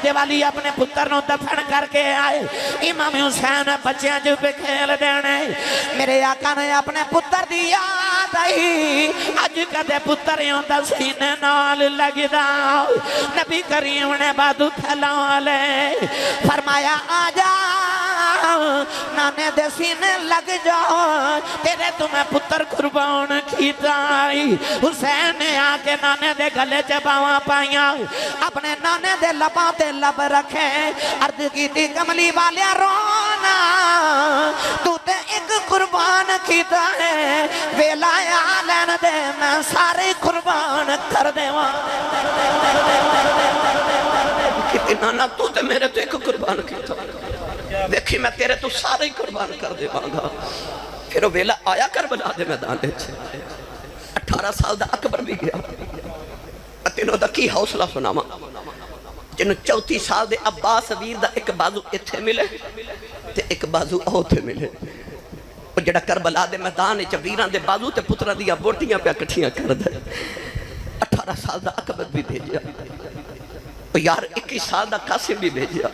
دیوالی اپنے پتر نو دفن کر کے آئے امام حسین بچیاں جو پہ کھیل دینے میرے آقا نے اپنے پتر دی یاد آئی آج کدے پتر یوں دا سینے نال لگ دا نبی کریم نے بادو پھیلا لے فرمایا آجا نانے دے سینے لگ جاؤ تیرے تمہیں پتر قربان کیتا آئی حسین نے آکے نانے دے گلے چباواں پائیاں اپنے نانے دے لباں تے لب رکھے عرض کی تھی کملی والیا رونا تو تے ایک قربان کیتا ہے ویلا یا لین دے میں سارے قربان کر دے کتی نانا تو تے میرے تو ایک قربان کیتا دیکھی میں تیرے تو سارے ہی قربان کر دے مانگا پھر وہ ویلا آیا کربلا دے میدان دے چھے 18 سال دا اکبر بھی گیا تینوں دا کی حوصلہ سناما جنہوں 34 سال دے عباس ویر دا ایک بازو اتھے ملے تے ایک بازو اوتھے ملے اور جڑا کربلا دے میدان چا ویران دے بازو تے پترہ دیا بوٹیاں پہ کٹھیاں کر دے 18 سال دا اکبر بھی بھیجیا اور یار 21 سال دا قاسم بھی بھیجیا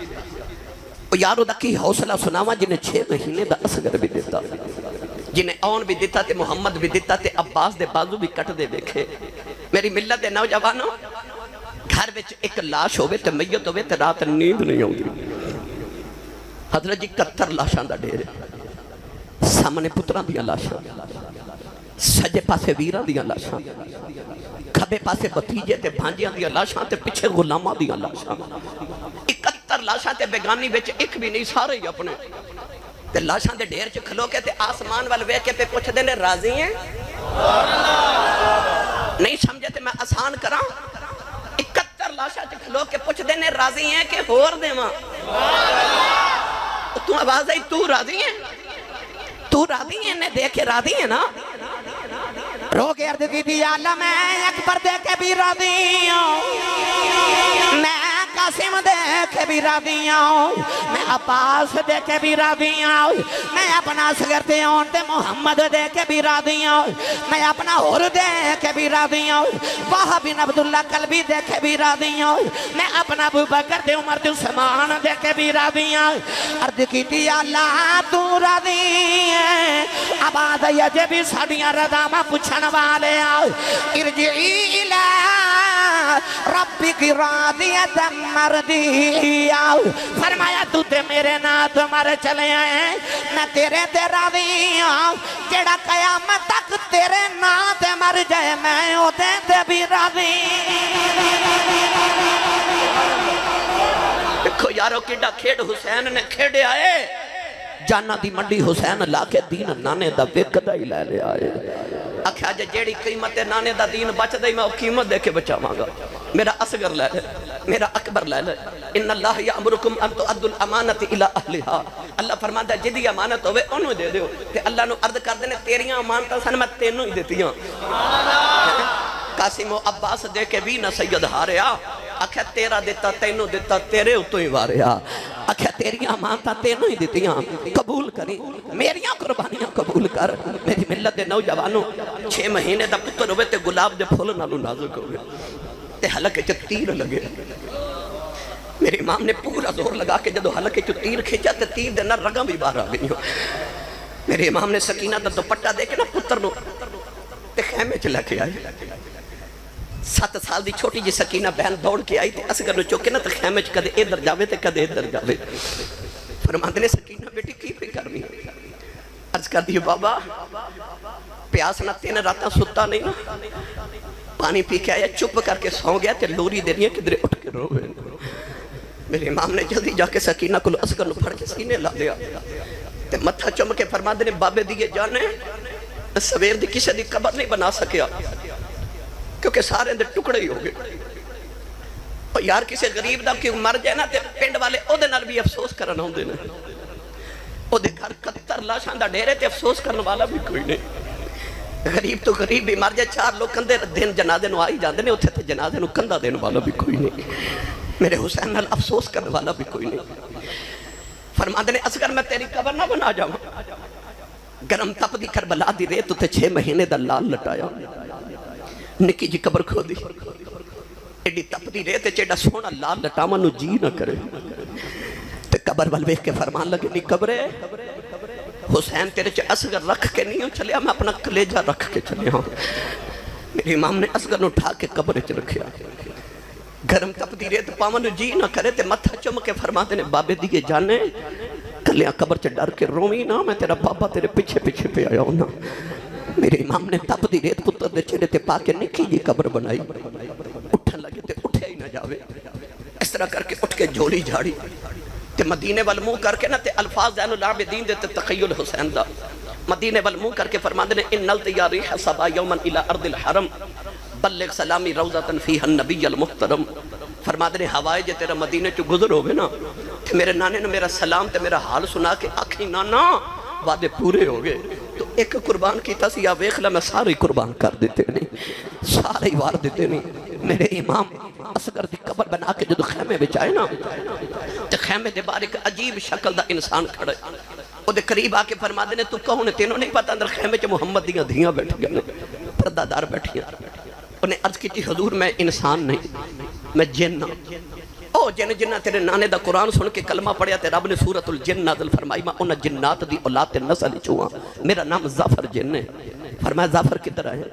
اور یارو دا کی حوصلہ سناوا جنہیں 6 مہینے دا اصغر بھی دیتا جنہیں اون بھی دیتا تے محمد بھی دیتا تے عباس دے بازو بھی کٹ دے دیکھے میری ملت دے نوجوانوں گھر وچ ایک لاش ہوئے تے میت ہوئے تے رات نیند نہیں ہوگی حضرت جی 71 لاشاں دا ڈیرے سامنے پتران دیا لاشاں سجے پاسے ویران دیا لاشاں کھبے پاسے بتیجے تے بھانجیاں دیا لاشاں تے پچھے غلامہ دیا لاشاں 71 لاشاں تے بیگانی وچ ایک بھی نہیں سارے ہی اپنے تے لاشاں دے ڈھیر چ کھلو کے تے آسمان وال ویکھ کے تے پوچھ دینے راضی ہیں نہیں سمجھے تے میں آسان کراں 71 لاشاں چ کھلو کے پوچھ دینے راضی ہیں کہ ہور دیواں تو آواز آئی تو راضی ہیں تو راضی ہیں نے دیکھے راضی ہیں نا رو کے عرض کی تھی یا اللہ میں اکبر دیکھے بھی راضی ہوں میں قاسم دیکھے بھی راضی ہوں میں عباس دیکھے بھی راضی ہوں میں اپنا اصغر تے ہوں تے محمد دیکھے بھی راضی ہوں میں اپنا حر دیکھے بھی راضی ہوں وہب بن عبداللہ قلبی دیکھے بھی راضی ہوں میں اپنا ابو بکر تے عمر تے عثمان دیکھے بھی راضی ہوں عرض کی تھی یا اللہ تو راضی ہے اب آدھائی اجے بھی ساڑیاں رضامہ پوچھن والے آؤ ارجعی الہ ربی کی راضیت مردی آؤ فرمایا تو تے میرے نات مر چلے آئے میں تیرے تے راضی آؤ جڑا قیامت تک تیرے نات مر جائے میں ہوتے تے بھی راضی دیکھو یارو کیڑا کھیڑ حسین نے کھیڑے آئے جانا دی منڈی حسین لا کے دین نانے دا وکدہ ہی لے لے آئے آکھیا جے جیڑی قیمت نانے دا دین بچ دے میں قیمت دے کے بچاواں گا میرا اصغر لے لے میرا اکبر لے لے ان اللہ یامرکم ان تؤدوا الامانۃ الی اہلها اللہ فرماندا ہے جدی امانت ہوے اونوں دے دیو تے اللہ نو عرض کردے نے تیریاں امانتاں سن میں تینوں ہی دتیاں قاسم و عباس دے کے بھی نہ سید ہاریا آکھیا تیرا دیتا تینوں دیتا تیرے اتوں ہی واریا آکھیا تیریاں امانتاں تینوں ہی دتیاں قبول کری میریاں قربانیاں قبول کر میری ملت دے نوجوانوں 6 مہینے دا پتر ہوئے تے گلاب دے پھول نالوں نازک ہوئے تے حلقے چ تیر لگے میرے امام نے پورا زور لگا کے جدو حلقے چ تیر کھینچا تے تیر دے نہ رگاں بھی باہر آ گئی میرے امام نے سکینہ دا دوپٹہ دے کے نا پتر نو تے خیمے چ لے کے آئے 7 سال دی چھوٹی جی سکینہ بہن دوڑ کے آئی تے اصغر نو چوکے نا تے خیمے چ کدے ادھر جاوے تے کدے ادھر جاوے فرماندے نے سکینہ بیٹی کی پہ کرنی عرض کر دی بابا پیاس نہ 3 راتاں ستا نہیں نا پانی پی کے آیا چپ کر کے سو گیا تے لوری دے رہی ہے کدھرے اٹھ کے روے میرے امام نے جلدی جا کے سکینہ کو اصغر نو پھڑ کے سینے لا دیا تے متھا چم کے فرماندے نے بابے دیے جانے سویر دی کسی دی قبر نہیں بنا سکیا کیونکہ سارے دے ٹکڑے ہی ہو گئے اور یار کسی غریب دا کیوں مر جائے نا تے پنڈ والے او دے نال بھی افسوس کرنا ہوندے نے او دے گھر 71 لاشاں دا ڈیرے تے افسوس کرنے والا بھی کوئی نہیں غریب تو غریب بھی مر جائے 4 لوگ کندے دن جنازے نو آئی جاندے نے اتھے تے جنازے نو کندہ دین والا بھی کوئی نہیں میرے حسین نال افسوس کرنے والا بھی کوئی نہیں فرماندے نے اصغر میں تیری قبر نہ بنا جاؤں گرم تپ دی کربلا دی ریت تے 6 مہینے دا لال لٹایا نکی جی قبر کھو دی ایڈی تپ دی ریت چیڑا سونا لال لٹاما نو جی نہ کرے تے قبر والویخ کے فرمان لگے نہیں قبرے حسین تیرے چے اصغر رکھ کے نہیں ہوں چلیا میں اپنا کلیجہ رکھ کے چلیا ہوں میری امام نے اصغر نو اٹھا کے قبر چ رکھیا گرم تپ دی ریت پاما نو جی نہ کرے تے متھا چم کے فرماتے نے بابے دیئے جانے کلیاں قبر چ ڈر کے رومی نا میں تیرا بابا تیرے پیچھے پیچھے پہ آیا ہوں نا میرے امام نے تپ دی ریت پتر دے چہرے تے پا کے نکی جی قبر بنائی اٹھن لگے تے اٹھے ہی نہ جاوے اس طرح کر کے اٹھ کے جھولی جھاڑی تے مدینے والمو کر کے نا تے الفاظ زین العابدین دے تے تقیل حسین دا مدینے والمو کر کے فرماندے نے ان نلت یا ریح صبا یومن الى ارض الحرم بلغ سلامی روضتن فیہا النبی المحترم فرماندے نے ہوائے جے تیرا مدینے چو گزر ہوگے نا تے میرے نانے نے میرا سلام تے میرا حال سنا کے آکھیں نانا وعدے پورے ہو گئے تو ایک قربان کیتا سی یا ویخلا میں سارے قربان کر دیتے نہیں سارے ہی وار دیتے نہیں میرے امام اصغر دی قبر بنا کے جدو خیمے بچائے نا تو خیمے دے بار ایک عجیب شکل دا انسان کھڑے وہ دے قریب آکے فرما دینے تو کہوں نے تینوں نہیں پتا اندر خیمے چے محمد دیاں دھیاں بیٹھ گئے پردہ دار بیٹھیاں انہیں عرض کی تھی حضور میں انسان نہیں میں جن او جن جنہ تیرے نانے دا قرآن سن کے کلمہ پڑھیا تے رب نے سورۃ الجن نازل فرمائی میں انہ جنات دی اولاد نسل چوہاں میرا نام ظفر جن ہے فرمایا ظفر کدھر آئے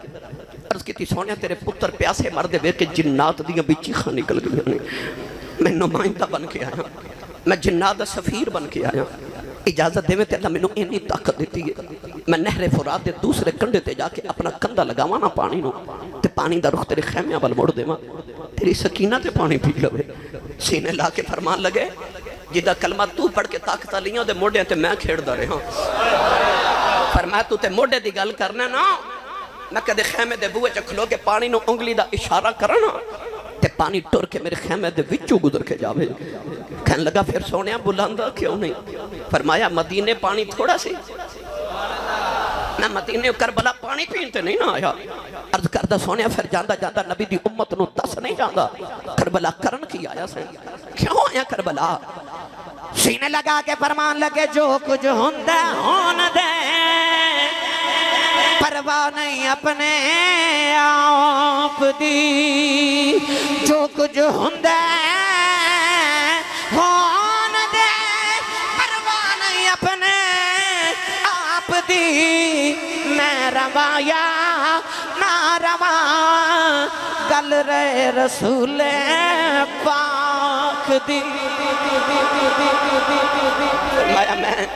عرض کی تھی سونیا تیرے پتر پیاسے مردے بے کے جنات دیاں بھی چیخاں نکل گئی میں نمائندہ بن کے آیا میں جنات دا سفیر بن کے آیا اجازت دے میں تے اللہ میں نو اینی طاقت دیتی ہے میں نہر فرات دے دوسرے کنڈے تے جا کے اپنا کندہ لگاوانا پانی نو تے پانی دا رخ تیرے خیمیاں بل موڑ دے ماں تیری سکینہ تے پانی پی لوے سینے لا کے فرمان لگے جدہ کلمہ تو پڑھ کے طاقتہ لیاں دے موڑے تے میں کھیڑ دا رہے ہاں فرمایا تو تے موڑے دی گل کرنے نا میں کدے خیمے دے بوئے چکھلو کے پانی نو انگلی دا اشارہ کرنا تے پانی ٹور کے میرے خیمے دے وچو گزر کے جاوے کہنے لگا پھر سونیا بلندہ کیوں نہیں فرمایا مدینے پانی تھوڑا سی میں مدینے کربلا پانی پینتے نہیں نہ آیا عرض کردہ سونیا پھر جاندہ جاندہ نبی دی امت نو دس نہیں جاندہ کربلا کرن کی آیا سے کیوں آیا کربلا سینے لگا کے فرمان لگے جو کچھ ہندے ہون دے پرواہ نہیں اپنے آپ دی جو کچھ ہندے ہون دے پرواہ نہیں اپنے آپ دی میں روایا نہ روا گل رے رسول پاک دی فرمایا میں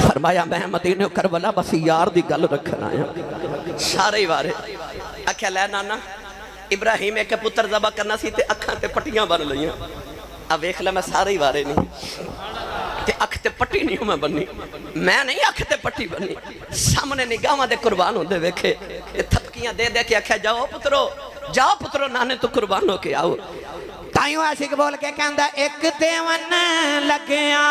فرمایا میں مدینے کربلا بس یار دی گل رکھنا آیا سارے ہی وارے آکھیا لے نانا ابراہیم ایک پتر ذبح کرنا سی تے اکھاں تے پٹیاں بن لئیاں. اب ویکھ لے میں سارے ہی وارے نہیں تے اکھ تے پٹی نہیں ہوں میں بننی, میں نہیں اکھ تے پٹی بننی. سامنے نگاہاں دے قربان ہوندے ویکھے تھپکیاں دے دے کے آکھیا جاؤ پترو نانے تو قربان ہو کے آؤ. تائیوں عاشق بول کے کہندا ایک دیون لگیاں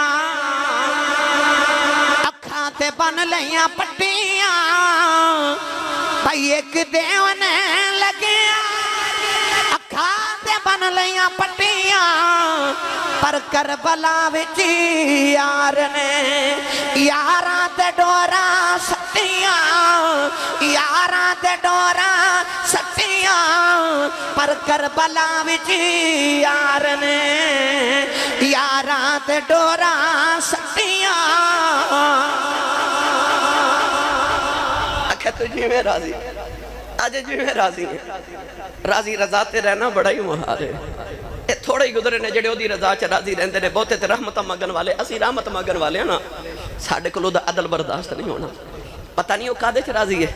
اکھاں تے بن لیاں پٹیاں, بھائی ایک دیون لگیاں اکھاں تے بن لیاں پٹیاں, پر کربلا وچ یار نے یاراں تے ڈوراں سٹیاں, یاراں تے ڈوراں سٹیاں, پر کربلا وچ یار نے یاراں تے ڈوراں سٹیاں. آکھے تو جی میں راضی, آج جی میں راضی ہے. راضی رضا تے رہنا بڑا ہی محال ہے. اے تھوڑے ہی گزرے نے جڑے او دی رضا چ راضی رہندے نے, بہتے تے رحمت مگن والے, اسی رحمت مگن والے ہیں نا, ساڈے کولوں دا عدل برداشت نہیں ہونا. پتہ نہیں وہ کادے چ راضی ہے,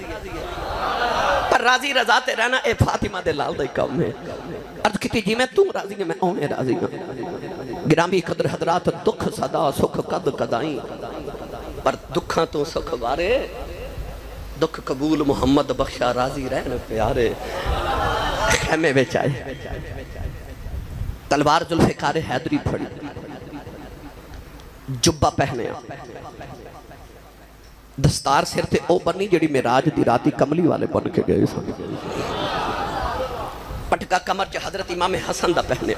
پر راضی رضا تے رہنا اے فاطمہ دے لال دا ہی کام ہے. عرض کیتی جی میں توں راضی ہے میں اونے راضی ہوں. گرامی قدر حضرات, دکھ صدا سکھ قد قدائیں, پر دکھاں تو سکھ وارے, دکھ قبول محمد بخشا راضی رہن پیارے. خیمے بچ آئے, تلوار ذوالفقار حیدری پھڑی, جبہ پہنے, دستار سر تے او بنی جڑی معراج دی راتی کملی والے بن کے گئے سن. پٹکا کمر چ حضرت امام حسن دا پہنے,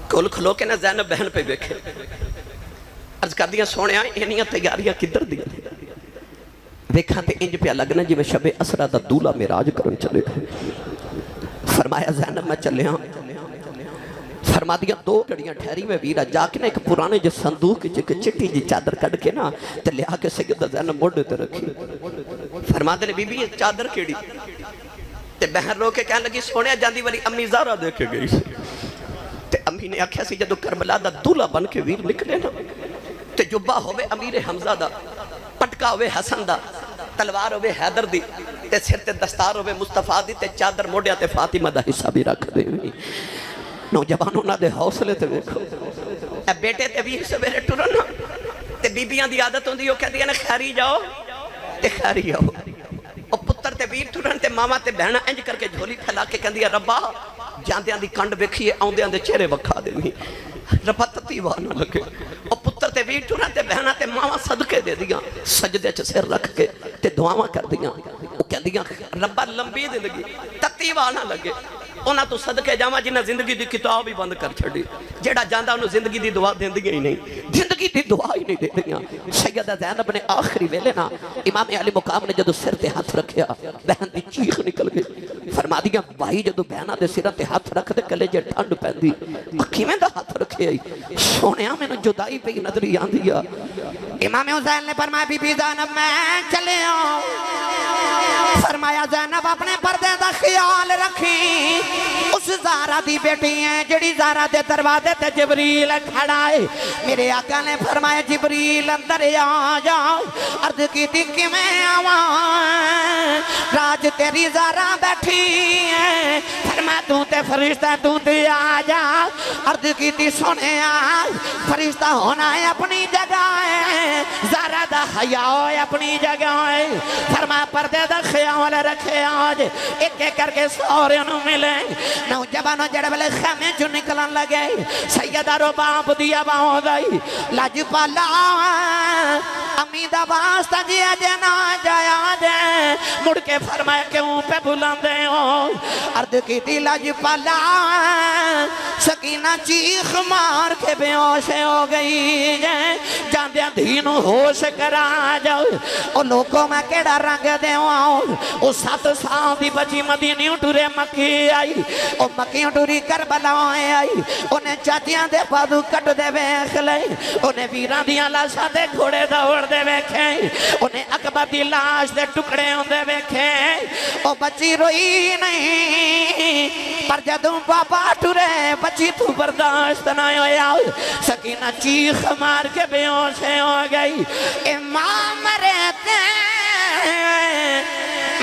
کھول کھلو کے نہ زینب بہن پہ بیکھے. عرض کر دیا سونے آئے انہیاں تیاریاں کدھر دیا, ویکھاں تے انج پہ لگنا جی میں شب اسرا دا دولہ معراج کرن چلے گئے. فرمایا زینب میں چلے ہاں. فرما دیا دو گھڑیاں ٹھہری میں ویرہ جا کے نا ایک پرانے جو صندوق چٹی جی چادر کڑ کے نا تے لیا کے سیدہ زینب موڑے تے رکھی. فرما دے بی بی یہ چادر کیڑی, تے بہن رو کے کہنے لگی سونے جاندی والی امی زارہ دیکھے گئی سی. تے امی نے آکھیا سی جدو کربلا دا دولہ بن کے ویر نکلے نا, تے جبہ ہوئے امیر حمزہ دا, پٹکا ہوئے حسن دا, تلوار ہوئے حیدر دی, تے سر تے دستار ہوئے مصطفیٰ دی, تے چادر موڑیا تے فاطمہ دا حصہ بھی رکھ دے ہوئی. نوجوانوں نہ دے حوصلے تے دیکھو, اے بیٹے تے بھی سویرے ٹرنا, تے بیبیاں دی عادت ہوندی ہو کہہ دیا نا خیری جاؤ تے خیری آؤ. او پتر تے بیر ٹرن تے ماما تے بہنہ انج کر کے جھولی پھیلا کے کہہ دیا ربا جاندیاں دی کنڈ بیکھیے آؤندیاں دے چہرے وکھا دینی, ربا تتی نہ لگے. او پتر تے بیر ٹرن تے بہنہ تے ماما صدقے دے دیاں, سجدے چ سر رکھ کے تے دعاواں کر دیاں. او کہہ دیاں ربا لمبی زندگی تتی نہ لگے. اونا تو صدقے جاواں جنہ زندگی دی کتاب ہی بند کر چھڑی, جیڑا جاندہ انہوں زندگی دی دعا دیں دیاں ہی نہیں, زندگی دی دعا ہی نہیں دیں دیاں. سیدہ زینب نے آخری ویلے نا امام علی مقام نے جدو سر تے ہاتھ رکھیا, بہن دی چیخ نکل گئی. فرما دیا بھائی جدو بہنہ دے سر تے ہاتھ رکھ دے کلے جے ٹھنڈ پہن دی, اکھی میں دا ہاتھ رکھے آئی, سونیاں میں نے جدائی پہ نظری آن دیا. امام حسین نے فرمایا بی بی زینب میں چلے آؤں. فرمایا زینب اپنے پردے دا خیال رکھی, اس زارہ دی بیٹی ہیں جڑی زارہ دے دروازے تے جبریل کھڑا ہے. میرے آقا نے فرمایا جبریل اندر آ جاؤ. عرض کی تھی کہ میں آواں, راج تیری زارہ بیٹھی ہے. فرمایا تو تے فرشتہ تو تے آ جا. عرض کی تھی سونے آج فرشتہ ہونا ہے اپنی جگہ ہے, زارہ دا حیاء ہے اپنی جگہ ہے. فرمایا پردے دا خیال رکھے آج, ایک ایک کر کے سورے انہوں ملے. نوجوانوں جڑے بلے خیمے جو نکلن لگے, سیدہ رو باپ دیا باؤں دائی لاج پالا امی دا واسطہ جیا جنا جایا دے. مڑ کے فرمائے کیوں پہ بلندے ہو. عرض کی تھی لاج پالا سکینہ چیخ مار کے بے ہوش ہو گئی جائے, جاندیاں دھینوں ہوش کرا جاؤ. او لوگوں میں کیڑا رنگ دے آؤں, او 7 سال دی بچی مدینی ٹورے مکی آئی. او مکیوں ٹوری کربلا آئی, انہیں چاچیاں دے پادو کٹ دے بیکھ لے, انہیں ویران دیاں لاشا دے گھوڑے دوڑ دے بیکھے, انہیں اکبر دی لاش دے ٹکڑے ہوں دے بیکھے. او بچی روئی نہیں, پر جدوں بابا ٹورے بچی تو برداشت نہ ہویا. سکینہ چیخ مار کے بے ہوش ہو گئی. امام رہتے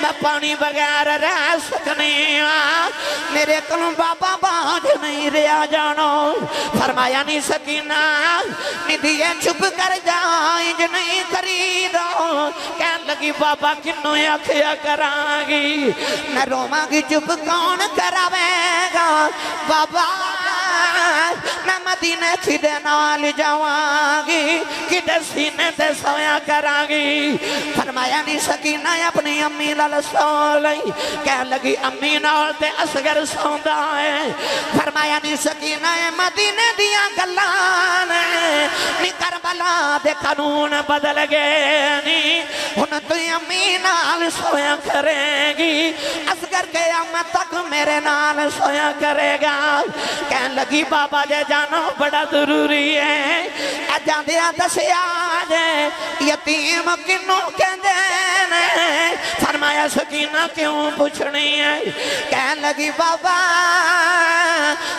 میں پانی بغیر رہ سکنی میرے کلوں بابا باج نہیں رہا جانو فرمایا نہیں سکینہ ندیے چھپ کر جائیں جو نہیں خریدو کہنے لگی بابا کنوں اکھیا کرانگی میں روما کی چپ کون کراوے گا بابا میں مدینے چھڑے نال جاوانگی کدھر سینے تے سویا کرانگی فرمایا نہیں سکینہ اپنی امی لال سو لئی کہنے لگی امی نال تے اصغر سوندا ہے فرمایا نہیں سکینہ مدینے دیاں گلان نی کربلا دے قانون بدل گئے نی ہن تو امی نال سویا کرے گی اصغر قیامت تک میرے نال سویا کرے گا کہنے لگی بابا جے جانو بڑا ضروری ہے اجاں دیا دسیا جے یتیم کنوں کہندے نے فرمایا سکینہ کیوں پوچھنی ہے کہنے لگی بابا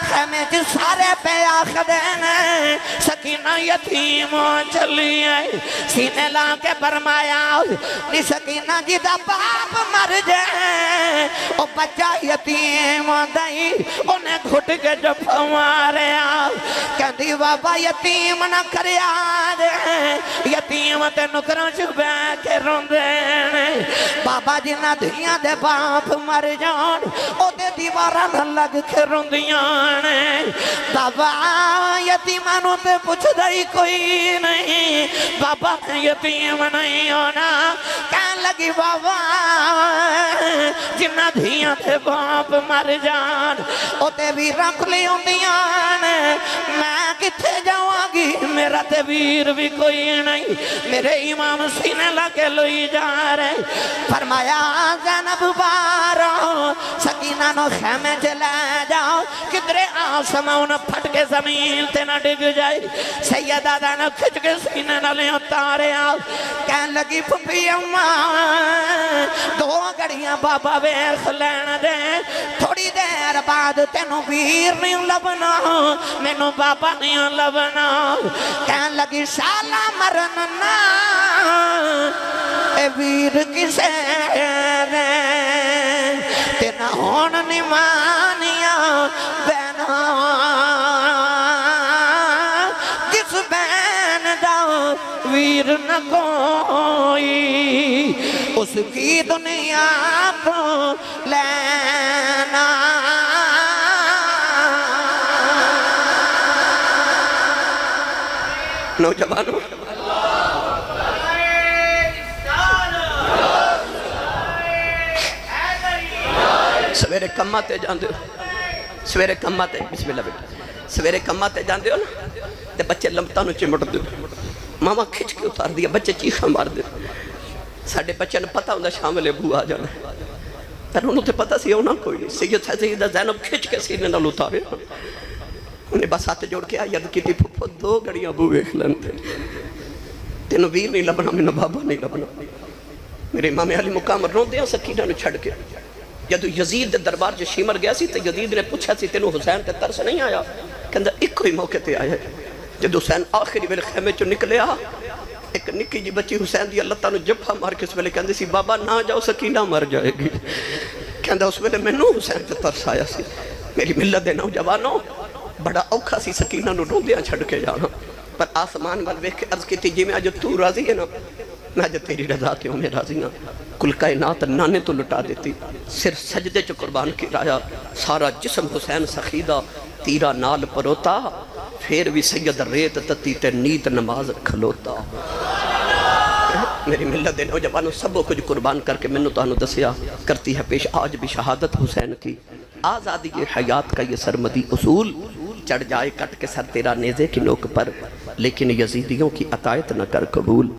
خیمے چ سارے پہ آخدے نے سکینہ یتیم چلی ہے سینے لا کے فرمایا نی سکینہ جی دا باپ مر جائے او بچہ یتیم دائی انہیں گھٹ کے جب مارے کہندی بابا یتیم نہ کریا دے یتیم تے نکروں چھپے کے روندے بابا جی نہ دھیاں دے باپ مر جان او دے دیوارہ نہ لگ کے روندیاں بابا یتیمانوں تے پوچھ دائی کوئی نہیں بابا یتیم نہیں ہونا کہنے لگی بابا جنہ دھیاں تے باپ مر جان او تے بھی رکھ لی ہوندیاں میں کتھے جاؤں گی میرا تے ویر بھی کوئی نہیں میرے امام سینے لگے لوئی جا رہے فرمایا زینب بارو سکینہ نو خیمے چلے جاؤ کدرے آسمان پھٹ کے زمین تے نہ ڈگ جائے سیدہ دانا کھچ کے سینے نہ لے اتارے آؤ کہنے لگی پھپی اماں دو گڑیاں بابا ویخ لین دے تھوڑی دیر بعد تینوں ویر نہیں لبنا مینوں بابا نہیں لبنا کہنے لگی شالا مرننا اے ویر کسے دے تینا ہون نمانیاں بینا جس بین دا ویر نہ کوئی اس کی دنیا کو لینا نوجوانوں سویرے کمہ تے جاندے ہو سویرے کمہ تے بسم اللہ بیٹا سویرے کمہ تے جاندے ہو نا تے بچے لمتانو چمٹ دے ماما کھچ کے اتار دیا بچے چیخا مار دے ساڑھے بچے نے پتہ ہوندہ شامل ابو آ جانا پر انہوں تے پتہ سی ہونا کوئی نہیں سیدہ زینب کھچ کے سینے نہ لتارے انہیں بس ہاتھ جوڑ کے آیت کی تھی پھپو دو گڑیاں ابو ویکھ لین تے تینوں ویر نہیں لبنا میں بابا نہیں لبنا میرے امام علی مقام رون دیا سکینہ نے چھڑ کے جدو یزید دربار جو شیمر گیا سی تو یزید نے پوچھا سی تینوں حسین تے ترس نہیں آیا کہندہ ایک کوئی موقع تے آیا ہے جدو حسین آخری ویلے خیمے چو نکلے آ ایک نکی جی بچی حسین دی اللہ تعالیٰ جبھا مار کے اس ویلے کہندے سی بابا نہ جاؤ سکینہ مر جائے گی کہندہ اس ویلے میں نو حسین تے ترس آیا سی میری ملت دے نوجوانوں بڑا اوکھا سی سکینہ نو روندیاں چھڑ کے جانا پر آسمان وال ویکھ کے عرض کی تھی جی میں آج تو راضی ہے نا میں آج تیری رضا تے ہوں میں راضی نا کل کائنات نانے تو لٹا دیتی صرف سجدے چو قربان کی رایا سارا جسم حسین سخیدہ تیرا نال پروتا پھر بھی سید ریت تتی تے نیت نماز کھلوتا میری ملت دے نوجوانوں سب کچھ قربان کر کے میں نے تو دسیا کرتی ہے پیش آج بھی شہادت حسین کی آزادی حیات کا یہ سرمدی اصول چڑھ جائے کٹ کے سر تیرا نیزے کی نوک پر لیکن یزیدیوں کی عطایت نہ کر قبول